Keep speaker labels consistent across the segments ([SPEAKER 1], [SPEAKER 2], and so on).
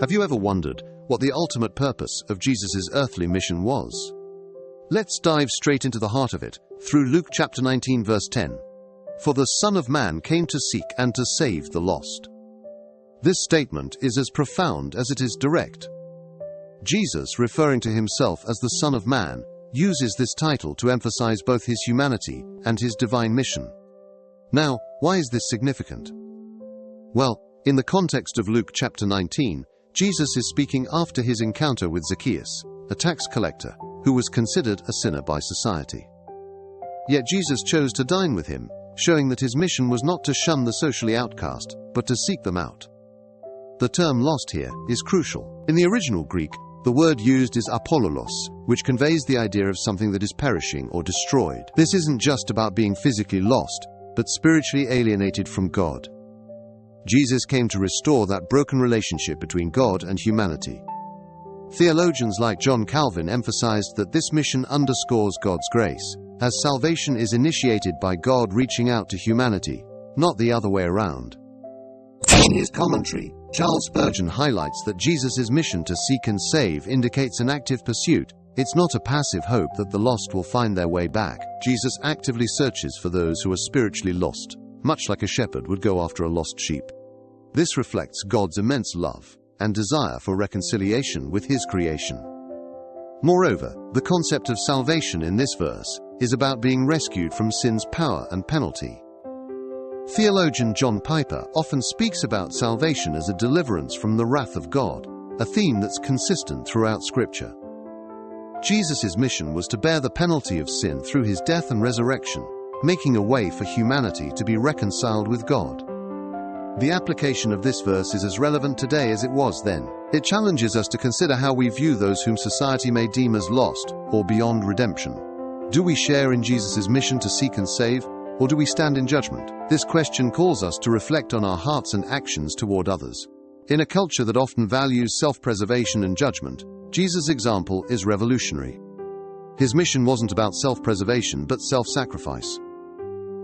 [SPEAKER 1] Have you ever wondered what the ultimate purpose of Jesus' earthly mission was? Let's dive straight into the heart of it, through Luke chapter 19 verse 10. For the Son of Man came to seek and to save the lost. This statement is as profound as it is direct. Jesus, referring to himself as the Son of Man, uses this title to emphasize both his humanity and his divine mission. Now, why is this significant? Well, in the context of Luke chapter 19, Jesus is speaking after his encounter with Zacchaeus, a tax collector, who was considered a sinner by society. Yet Jesus chose to dine with him, showing that his mission was not to shun the socially outcast, but to seek them out. The term lost here is crucial. In the original Greek, the word used is apollulos, which conveys the idea of something that is perishing or destroyed. This isn't just about being physically lost, but spiritually alienated from God. Jesus came to restore that broken relationship between God and humanity. Theologians like John Calvin emphasized that this mission underscores God's grace, as salvation is initiated by God reaching out to humanity, not the other way around. In his commentary, Charles Spurgeon highlights that Jesus' mission to seek and save indicates an active pursuit. It's not a passive hope that the lost will find their way back. Jesus actively searches for those who are spiritually lost, much like a shepherd would go after a lost sheep. This reflects God's immense love and desire for reconciliation with his creation. Moreover, the concept of salvation in this verse is about being rescued from sin's power and penalty. Theologian John Piper often speaks about salvation as a deliverance from the wrath of God, a theme that's consistent throughout Scripture. Jesus' mission was to bear the penalty of sin through his death and resurrection, making a way for humanity to be reconciled with God. The application of this verse is as relevant today as it was then. It challenges us to consider how we view those whom society may deem as lost or beyond redemption. Do we share in Jesus' mission to seek and save, or do we stand in judgment? This question calls us to reflect on our hearts and actions toward others. In a culture that often values self-preservation and judgment, Jesus' example is revolutionary. His mission wasn't about self-preservation but self-sacrifice.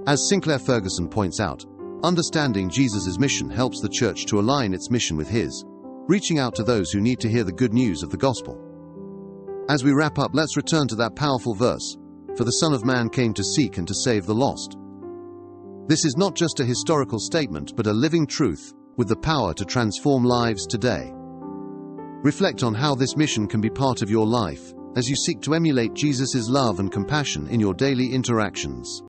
[SPEAKER 1] As Sinclair Ferguson points out, understanding Jesus' mission helps the church to align its mission with his, reaching out to those who need to hear the good news of the gospel. As we wrap up, let's return to that powerful verse, "For the Son of Man came to seek and to save the lost." This is not just a historical statement, but a living truth with the power to transform lives today. Reflect on how this mission can be part of your life as you seek to emulate Jesus' love and compassion in your daily interactions.